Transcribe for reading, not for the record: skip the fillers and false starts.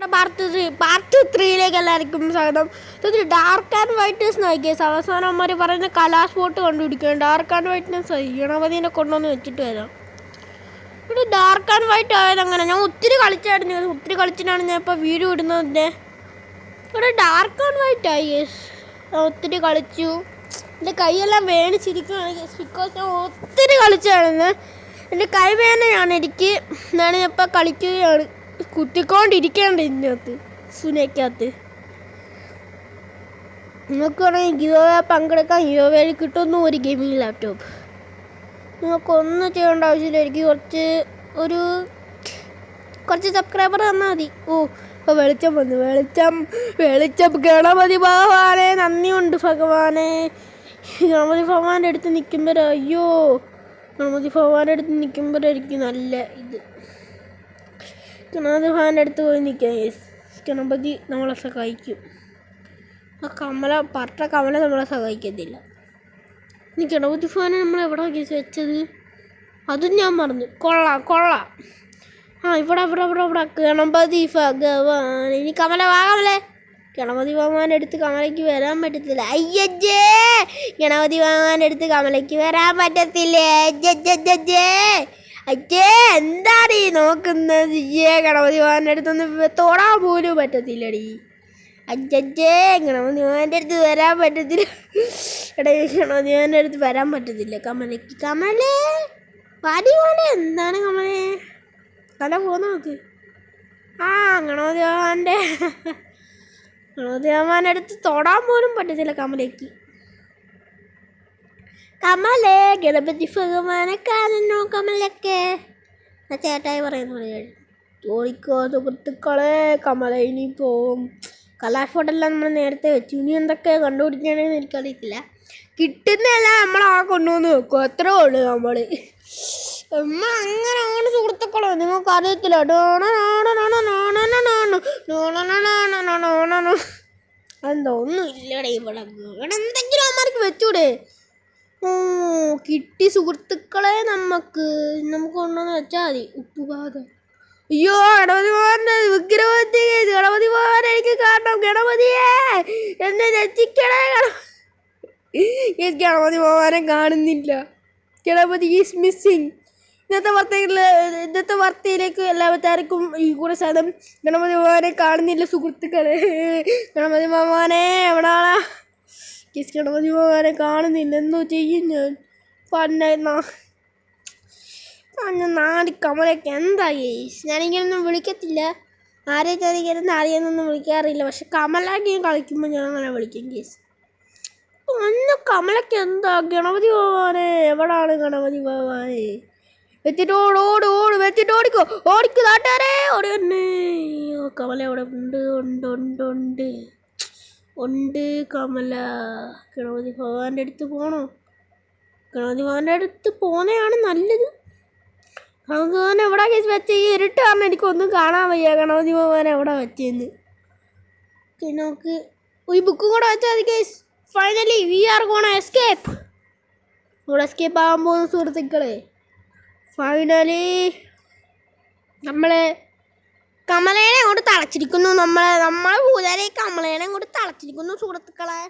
Part 3 എല്ലാവർക്കും സ്വാഗതം. Dark and whiteness നോക്കിയ അവസാനം അമ്മമാർ പറയുന്ന കലാസ് ബോട്ട് കണ്ടുപിടിക്കുക. ഡാർക്ക് ആൻഡ് വൈറ്റ്നസ് ഗണപതിനെ കൊണ്ടുവന്ന് വെച്ചിട്ട് വരാം. ഇവിടെ ഡാർക്ക് ആൻഡ് വൈറ്റ് ആയത് അങ്ങനെ ഞാൻ ഒത്തിരി കളിച്ചിട്ടാണ് ഞാൻ ഇപ്പോൾ വീഡിയോ ഇടുന്നതിൻ്റെ. ഇവിടെ ഡാർക്ക് ആൻഡ് വൈറ്റ് ആയി ഒത്തിരി കളിച്ചു. എൻ്റെ കൈയെല്ലാം വേണിച്ചിരിക്കുകയാണ് ബിക്കോസ് ഞാൻ ഒത്തിരി കളിച്ചായിരുന്നു. എൻ്റെ കൈ വേദനയാണ് എനിക്ക്. ഞാൻ ഇപ്പോൾ കളിക്കുകയാണ്, കുത്തിക്കൊണ്ടിരിക്കേണ്ട ഇതിനകത്ത് സുനയ്ക്കകത്ത്. നിങ്ങൾക്ക് വേണമെങ്കിൽ ഗിയോവേ പങ്കെടുക്കാൻ ഗിയോവേയിൽ കിട്ടുന്നു ഒരു ഗെയിമിംഗ് ലാപ്ടോപ്പ്. നിങ്ങൾക്കൊന്നും ചെയ്യേണ്ട ആവശ്യമില്ല. എനിക്ക് കുറച്ച് സബ്സ്ക്രൈബർ തന്നാൽ മതി. ഇപ്പോൾ വെളിച്ചം വന്നു. വെളിച്ചം ഗണപതി ഭഗവാനെ നന്ദിയുണ്ട് ഭഗവാനെ. ഗണപതി ഭഗവാന്റെ അടുത്ത് നിൽക്കുമ്പോഴായിരിക്കും നല്ല ഇത്. ഗണപതി ഭഗവാന്റെ അടുത്ത് പോയി നിൽക്കാം. ഗണപതി നമ്മളെ സഹായിക്കും. ആ കമല നമ്മളെ സഹായിക്കത്തില്ല. ഇനി ഗണപതി ഭഗവാനെ നമ്മൾ എവിടെ വെച്ചത് അതും ഞാൻ മറന്നു. കൊള്ളാം. ഇവിടെ ഗണപതി ഭഗവാൻ. ഇനി കമലേ ഗണപതി ഭഗവാന്റെ അടുത്ത് കമലയ്ക്ക് വരാൻ പറ്റത്തില്ല. അയ്യേ ഗണപതി ഭഗവാന്റെ അടുത്ത് കമലയ്ക്ക് വരാൻ പറ്റത്തില്ലേ? എന്താണ് ഈ നോക്കുന്നത്? ഗണപതി ഭഗവാന്റെ അടുത്തൊന്ന് തൊടാൻ പോലും പറ്റത്തില്ലടി. ഗണപതി ഭഗവാന്റെ അടുത്ത് വരാൻ പറ്റത്തില്ല. ഗണപതി ഭഗവാന്റെ അടുത്ത് വരാൻ പറ്റത്തില്ല കമലയ്ക്ക്. കമലേ പാടി പോലെ എന്താണ് കമലേ? കല പോന്ന് നോക്ക്. ഗണപതി ഭഗവാന്റെ അടുത്ത് തൊടാൻ പോലും പറ്റത്തില്ല കമലയ്ക്ക്. കമലേ ഗണപതി ഭഗവാനെ കാണുന്നു കമലൊക്കെ ചേട്ടായി പറയുന്നു. ഓടിക്കോ സുഹൃത്തുക്കളെ, കമല ഇനി പോവും. കലാഷ് ഫോട്ടെല്ലാം നമ്മൾ നേരത്തെ വെച്ചു. ഇനി എന്തൊക്കെ കണ്ടുപിടിക്കണമെന്ന് എനിക്കറിയത്തില്ല. കിട്ടുന്നതെല്ലാം നമ്മളാ കൊണ്ടുവന്ന് വെക്കും. അത്രേ ഉള്ളൂ. അങ്ങനെയാണ് സുഹൃത്തുക്കളെ, നിങ്ങൾക്ക് അറിയത്തില്ല. എന്തോ ഒന്നും ഇല്ലടേ ഇവിടെ. എന്തെങ്കിലും അമ്മമാർക്ക് വെച്ചൂടെ? കിട്ടി സുഹൃത്തുക്കളെ. നമുക്ക് കൊണ്ടുവന്ന് വെച്ചാൽ മതി. ഉപ്പുപാത. അയ്യോ ഗണപതി ഭഗവാന്റെ വിഗ്രഹത്തി. ഗണപതി ഭഗവാൻ എനിക്ക് കാണണം. ഗണപതിയെ എന്നെ രക്ഷിക്കണേ. ഗണപതി ഭഗവാനെ കാണുന്നില്ല. Ganapathi is missing. ഇന്നത്തെ വാർത്തയിലേക്ക് എല്ലാവർക്കും ഈ കൂടെ സാധനം. ഗണപതി ഭഗവാനെ കാണുന്നില്ല സുഹൃത്തുക്കളെ. ഗണപതി ഭഗവാനെ എവിടാണ്? ഗണപതി ഭഗവാനെ കാണുന്നില്ല. എന്തോ ചെയ്യും ഞാൻ? നാല് കമലൊക്കെ എന്തായി? ഞാനിങ്ങനൊന്നും വിളിക്കത്തില്ല. ആരെയൊന്നും വിളിക്കാറില്ല. പക്ഷെ കമലാക്കി കളിക്കുമ്പോൾ ഞാൻ അങ്ങനെ വിളിക്കും കേസ്. കമലൊക്കെ എന്താ? ഗണപതി ഭഗവാനെ എവിടാണ്? ഗണപതി ഭഗവാനെ വെച്ചിട്ട് വെച്ചിട്ട് ഓടിക്കോ നാട്ടുകാരെ ഓടി തന്നെ. കമല അവിടെ ഉണ്ട് കമല. ഗണപതി ഭഗവാന്റെ അടുത്ത് പോണോ? ഗണപതി ഭഗവാന്റെ അടുത്ത് പോന്നെയാണ് നല്ലത്. ഗണപതി ഭഗവാൻ എവിടെ വെച്ച? ഈ ഇരുട്ട് കാരണം എനിക്കൊന്നും കാണാൻ വയ്യ. ഗണപതി ഭഗവാൻ എവിടെ വെച്ചെന്ന് നമുക്ക് ഈ ബുക്കും കൂടെ വെച്ചാൽ മതി case. Finally we are gonna escape. ഇവിടെ എസ്കേപ്പ് ആകാൻ പോകുന്ന സുഹൃത്തുക്കളെ. ഫൈനലി നമ്മളെ കമലേനെ കൊണ്ട് തളച്ചിരിക്കുന്നു. നമ്മളെ പൂജാരി കമലേനെ കൊണ്ട് തളച്ചിരിക്കുന്നു സുഹൃത്തുക്കളെ.